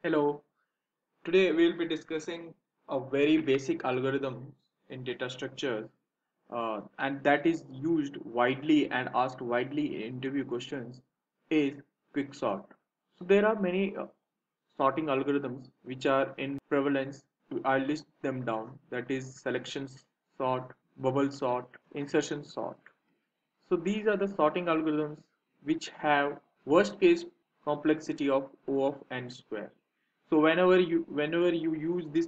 Hello, today we'll be discussing a very basic algorithm in data structures and that is used widely and asked widely in interview questions is quicksort. So there are many sorting algorithms which are in prevalence. I'll list them down, that is selection sort, bubble sort, insertion sort. So these are the sorting algorithms which have worst case complexity of O of n square. So whenever you use these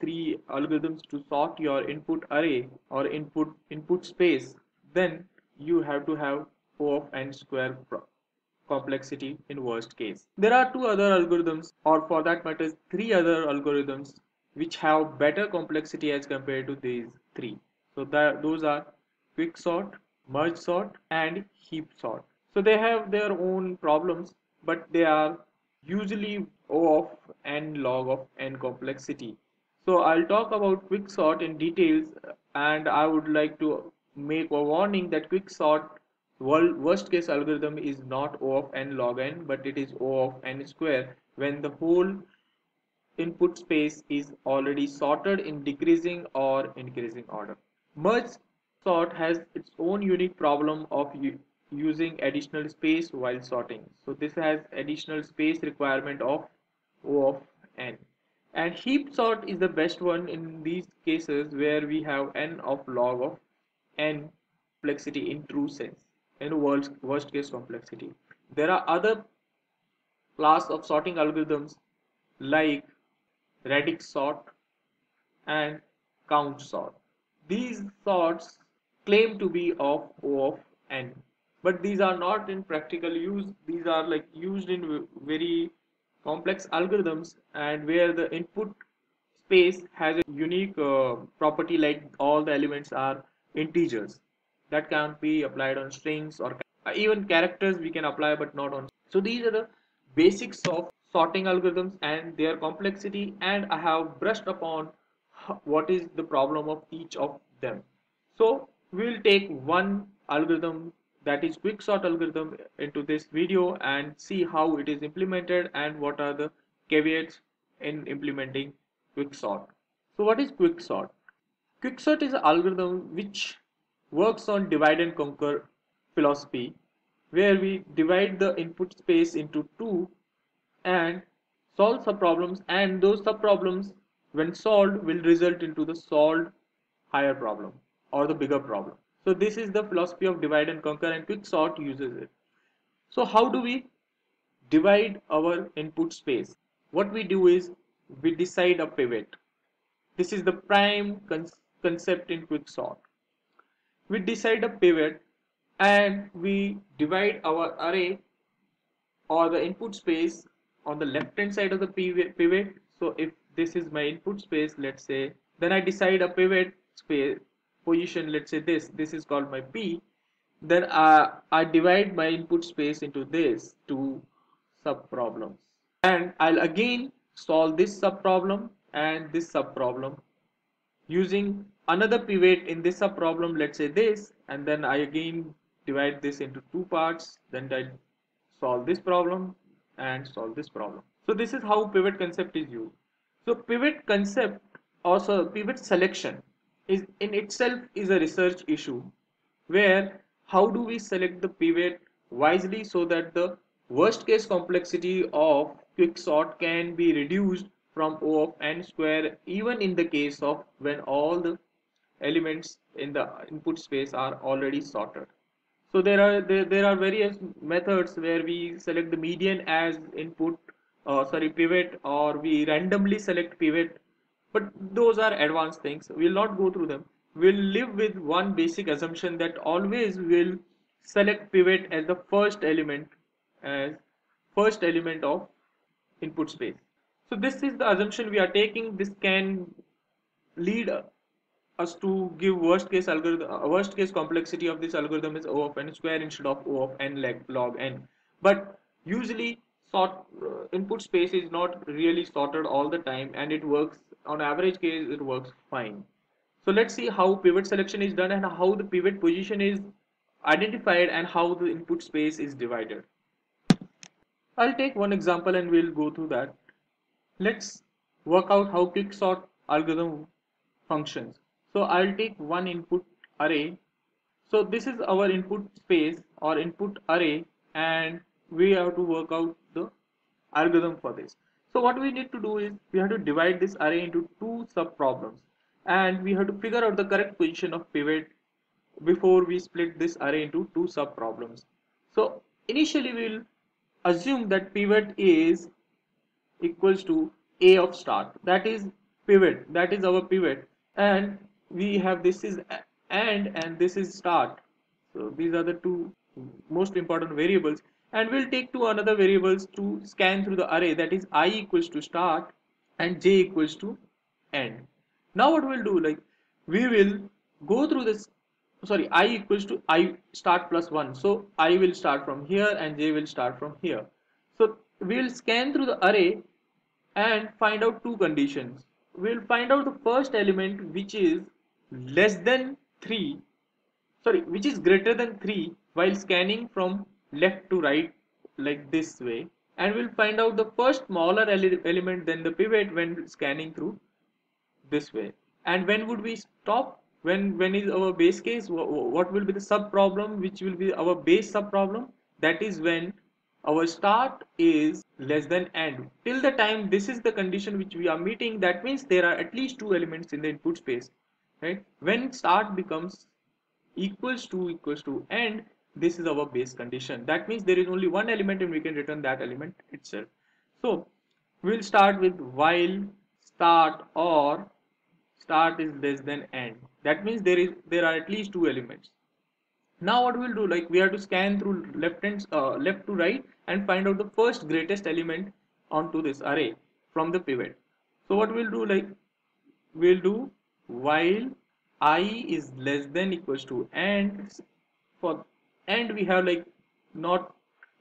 three algorithms to sort your input array or input space, then you have to have O of n square complexity in worst case. There are two other algorithms, or for that matter, three other algorithms which have better complexity as compared to these three. So those are quicksort, merge sort, and heap sort. So they have their own problems, but they are usually O of n log of n complexity. So I'll talk about quicksort in details, and I would like to make a warning that quicksort worst case algorithm is not O of n log n, but it is O of n square when the whole input space is already sorted in decreasing or increasing order. Merge sort has its own unique problem of using additional space while sorting. So this has additional space requirement of O of n. And heap sort is the best one in these cases where we have n of log of n complexity in true sense, in worst case complexity. There are other class of sorting algorithms like radix sort and count sort. These sorts claim to be of O of n, but these are not in practical use. These are like used in very complex algorithms and where the input space has a unique property like all the elements are integers that can't be applied on strings or even characters we can apply but not on. So these are the basics of sorting algorithms and their complexity, and I have brushed upon what is the problem of each of them. So we'll take one algorithm, that is quicksort algorithm, into this video and see how it is implemented and what are the caveats in implementing quicksort. So what is quicksort? Quicksort is an algorithm which works on divide and conquer philosophy, where we divide the input space into two and solve subproblems, and those subproblems when solved will result into the solved higher problem or the bigger problem. So this is the philosophy of divide and conquer, and quicksort uses it. So how do we divide our input space? What we do is we decide a pivot. This is the prime concept in quicksort. We decide a pivot and we divide our array or the input space on the left hand side of the pivot. So if this is my input space, let's say, then I decide a pivot space position, let's say this is called my P. Then I divide my input space into this two sub problems, and I'll again solve this sub problem and this sub problem using another pivot in this sub problem, let's say this, and then I again divide this into two parts, then I solve this problem and solve this problem. So this is how pivot concept is used. So pivot concept, also pivot selection, is in itself is a research issue, where how do we select the pivot wisely so that the worst case complexity of quicksort can be reduced from O of n square, even in the case of when all the elements in the input space are already sorted. So there are various methods where we select the median as input, sorry, pivot, or we randomly select pivot, but those are advanced things. We'll not go through them. We'll live with one basic assumption that always will select pivot as the as first element of input space. So this is the assumption we are taking. This can lead us to give worst case algorithm, worst case complexity of this algorithm is O of n square instead of O of n log n. But usually input space is not really sorted all the time, and it works on average case, it works fine. So let's see how pivot selection is done and how the pivot position is identified and how the input space is divided. I'll take one example and we'll go through that. Let's work out how quicksort algorithm functions. So I'll take one input array. So this is our input space or input array, and we have to work out the algorithm for this. So what we need to do is we have to divide this array into two sub problems, and we have to figure out the correct position of pivot before we split this array into two sub problems. So initially we'll assume that pivot is equals to a of start, that is pivot, that is our pivot, and we have this is and this is start. So these are the two most important variables, and we'll take two another variables to scan through the array, that is I equals to start and j equals to end. Now what we'll do, like we will go through this, sorry, I equals to I start plus 1, so I will start from here and j will start from here. So we'll scan through the array and find out two conditions. We'll find out the first element which is less than 3, sorry, which is greater than 3 while scanning from left to right like this way, and we'll find out the first smaller element than the pivot when scanning through this way. And when would we stop? When is our base case? What will be the sub problem which will be our base sub problem? That is when our start is less than end. Till the time this is the condition which we are meeting, that means there are at least two elements in the input space, right? When start becomes equals to end, this is our base condition. That means there is only one element and we can return that element itself. So we'll start with while start or start is less than end. That means there are at least two elements. Now what we'll do, like we have to scan through left to right and find out the first greatest element onto this array from the pivot. So what we'll do, like we'll do while I is less than equals to end. For end we have like not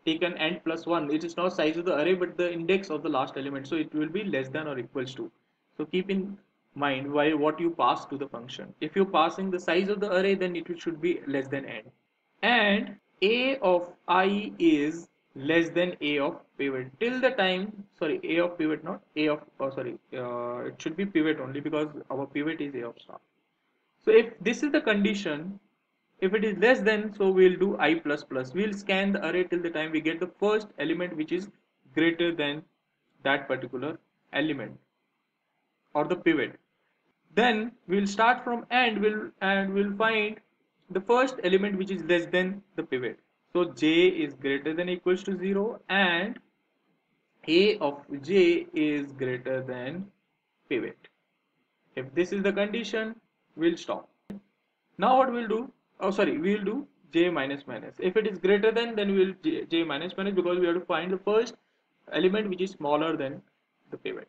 taken end plus 1, it is not size of the array but the index of the last element, so it will be less than or equals to. So keep in mind why what you pass to the function. If you're passing the size of the array, then it should be less than end. And a of I is less than a of pivot till the time, sorry, a of pivot, not a of, oh sorry, it should be pivot only because our pivot is a of star. So if this is the condition, if it is less than, so we'll do I plus plus. We'll scan the array till the time we get the first element which is greater than that particular element or the pivot. Then we'll start from end, we'll find the first element which is less than the pivot. So j is greater than equals to 0 and a of j is greater than pivot. If this is the condition, we'll stop. Now what we'll do, oh sorry, we'll do j minus minus. If it is greater than, then we'll j minus minus, because we have to find the first element which is smaller than the pivot.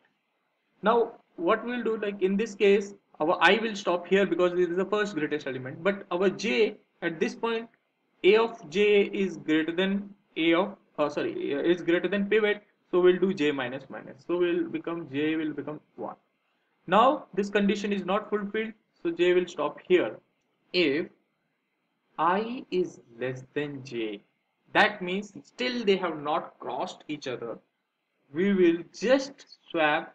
Now what we'll do, like in this case our I will stop here because this is the first greatest element, but our j at this point, a of j is greater than a of, sorry, is greater than pivot, so we'll do j minus minus, so j will become 1. Now this condition is not fulfilled, so j will stop here. If I is less than j, that means still they have not crossed each other, we will just swap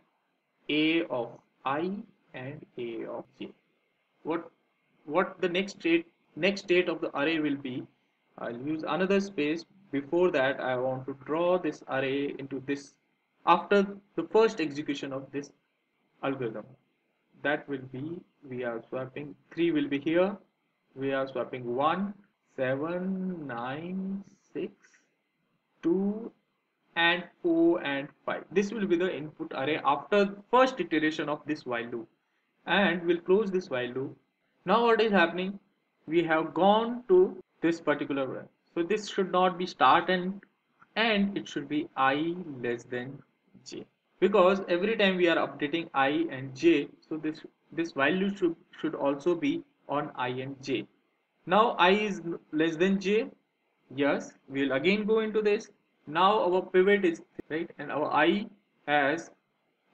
a of I and a of j. What the next state of the array will be, I'll use another space. Before that, I want to draw this array into this after the first execution of this algorithm. That will be, we are swapping 3 will be here, we are swapping 1, 7, 9, 6, 2 and 4 and 5. This will be the input array after first iteration of this while loop, and we'll close this while loop. Now what is happening, we have gone to this particular one, so this should not be start and it should be I less than j, because every time we are updating I and j, so this value should also be on I and j. Now I is less than j, yes, we'll again go into this. Now our pivot is right and our I has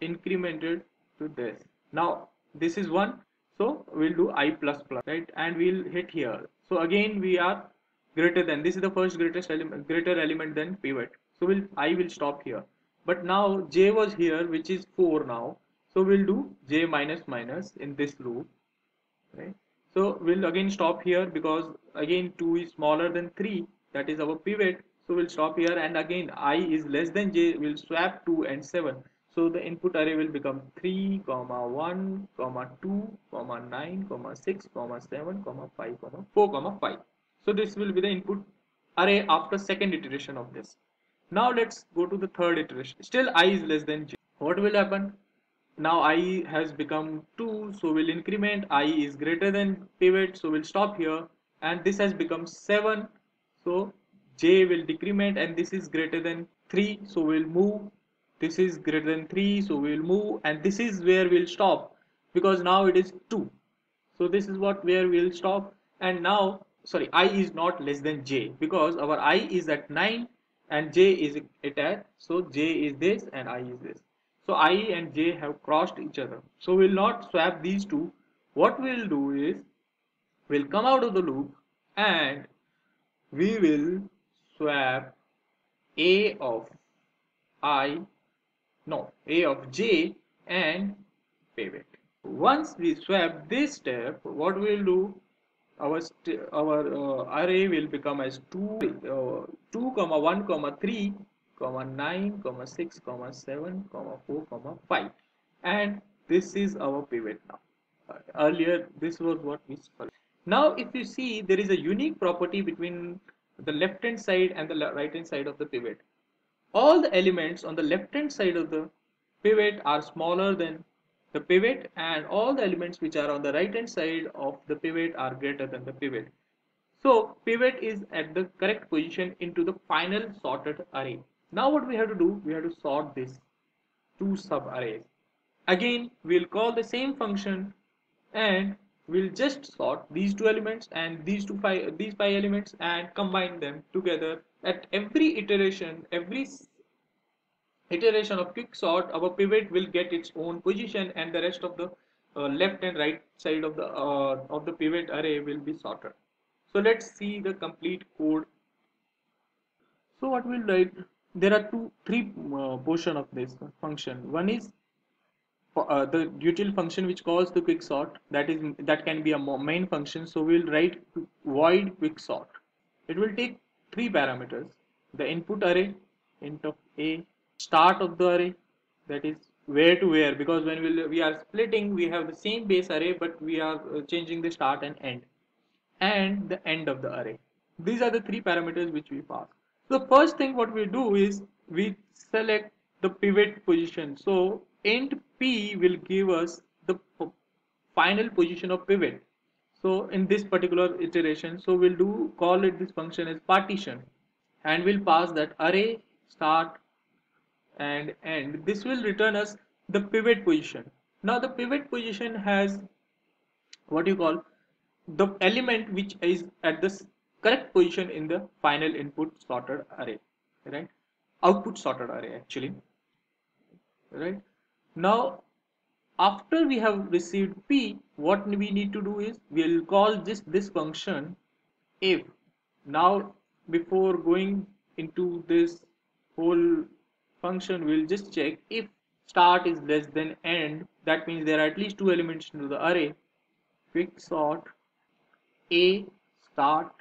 incremented to this. Now this is 1, so we'll do I plus plus, right, and we'll hit here. So again we are greater than, this is the first greater element than pivot, so I will stop here. but now j was here, which is 4 now. So we'll do j minus minus in this loop, right? So we'll again stop here because again 2 is smaller than 3, that is our pivot. So we'll stop here, and again I is less than j, we'll swap 2 and 7. So the input array will become 3 comma 1 comma 2 comma 9 comma 6 comma 7 comma 5 comma 4 comma 5. So this will be the input array after second iteration of this. Now let's go to the third iteration. Still I is less than j. What will happen? Now I has become 2, so we'll increment. I is greater than pivot, so we'll stop here, and this has become 7, so j will decrement, and this is greater than 3, so we'll move. This is greater than 3, so we'll move, and this is where we'll stop because now it is 2. So this is what where we'll stop. And now, sorry, I is not less than j because our I is at 9 and j is at, so j is this and I is this. So I and j have crossed each other, so we'll not swap these two. What we'll do is we'll come out of the loop and we will swap a of I, no, a of j and pivot. Once we swap this step, what we'll do, our array will become as 2 comma 1 comma 3 comma 9 comma 6 comma 7 comma 4 comma 5, and this is our pivot now. Earlier this was what we saw. Now if you see, there is a unique property between the left hand side and the right hand side of the pivot. All the elements on the left hand side of the pivot are smaller than the pivot, and all the elements which are on the right hand side of the pivot are greater than the pivot. So pivot is at the correct position into the final sorted array. Now what we have to do, we have to sort these two sub arrays. Again we'll call the same function and we'll just sort these two elements and these five elements and combine them together. At every iteration of quicksort, our pivot will get its own position, and the rest of the left and right side of the pivot array will be sorted. So let's see the complete code. So what we'll write, there are three portion of this function. One is the util function which calls the quicksort, that can be a main function. So we'll write void quicksort. It will take three parameters: the input array int of a, start of the array, that is where to where, because when we are splitting we have the same base array but we are changing the start and the end of the array. These are the three parameters which we pass. The first thing what we do is we select the pivot position. So int p will give us the final position of pivot. So in this particular iteration, so we'll call it this function as partition, and we'll pass that array start and end. This will return us the pivot position. Now the pivot position has what you call the element which is at the correct position in the final input sorted array, right? Output sorted array actually, right? Now after we have received p, what we need to do is we'll call this function if. Now before going into this whole function, we'll just check if start is less than end. That means there are at least two elements into the array. Quicksort a start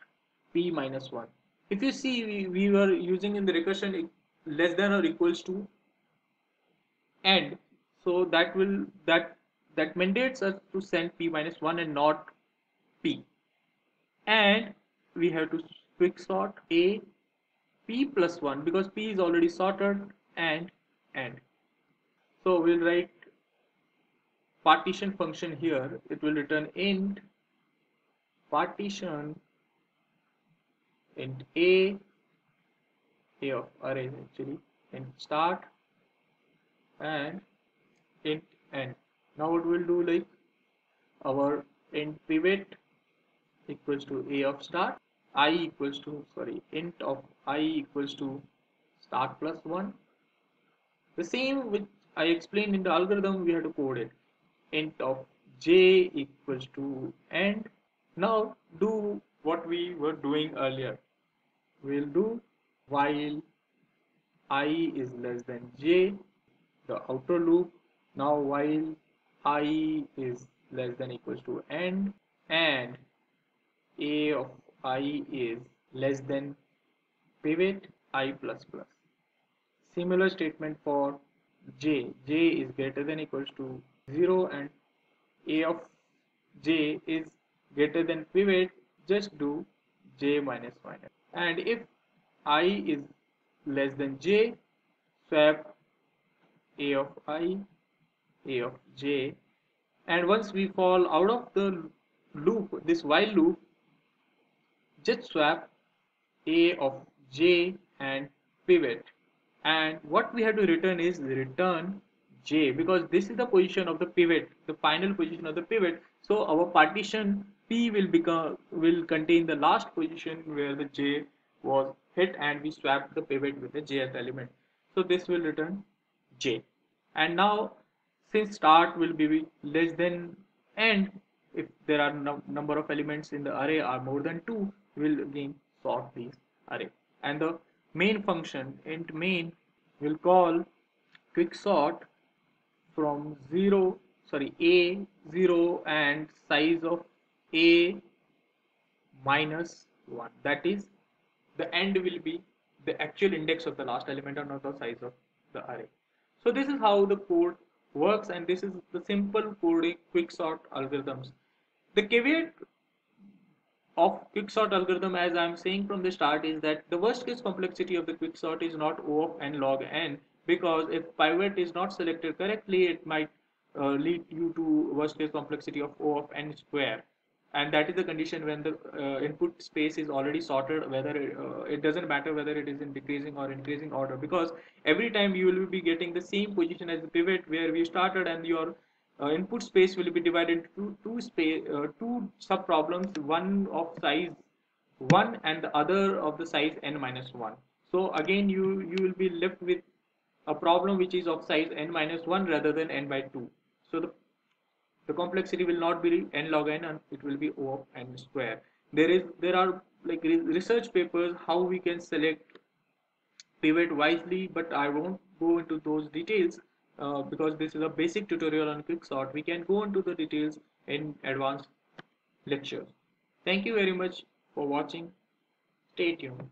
p minus 1. If you see, we were using in the recursion less than or equals to end, so that mandates us to send p minus 1 and not p. And we have to quicksort a p plus 1 because p is already sorted and end. So we'll write partition function here. It will return int partition int a of array actually, int start and int end. Now what we'll do, like our int pivot equals to a of start, I equals to, sorry, int of I equals to start plus 1. The same which I explained in the algorithm, we have to code it. Int of j equals to end. Now do what we were doing earlier. We'll do while I is less than j, the outer loop. Now while I is less than equals to end and a of I is less than pivot I plus plus. Similar statement for j. J is greater than equals to 0 and a of j is greater than pivot. Just do j minus minus. And if I is less than j, swap a of I, a of j. And once we fall out of the loop, this while loop, just swap a of j and pivot, and what we have to return is return j, because this is the position of the pivot, the final position of the pivot. So our partition p will contain the last position where the j was hit, and we swap the pivot with the jth element, so this will return j. And now, since start will be less than end, if there are number of elements in the array are more than 2, we'll again sort these array. And the main function int main will call quicksort from 0, sorry, a 0 and size of a minus 1. That is, the end will be the actual index of the last element and not the size of the array. So this is how the code works, and this is the simple coding quicksort algorithms. The caveat of quicksort algorithm, as I am saying from the start, is that the worst case complexity of the quicksort is not O of n log n, because if pivot is not selected correctly, it might lead you to worst case complexity of O of n square. And that is the condition when the input space is already sorted, whether it doesn't matter whether it is in decreasing or increasing order, because every time you will be getting the same position as the pivot where we started, and your input space will be divided into two sub problems, one of size 1 and the other of the size n minus 1. So again you will be left with a problem which is of size n minus 1 rather than n by 2. So the complexity will not be n log n, and it will be O of n square. There are like research papers how we can select pivot wisely, but I won't go into those details because this is a basic tutorial on Quicksort. We can go into the details in advanced lectures. Thank you very much for watching. Stay tuned.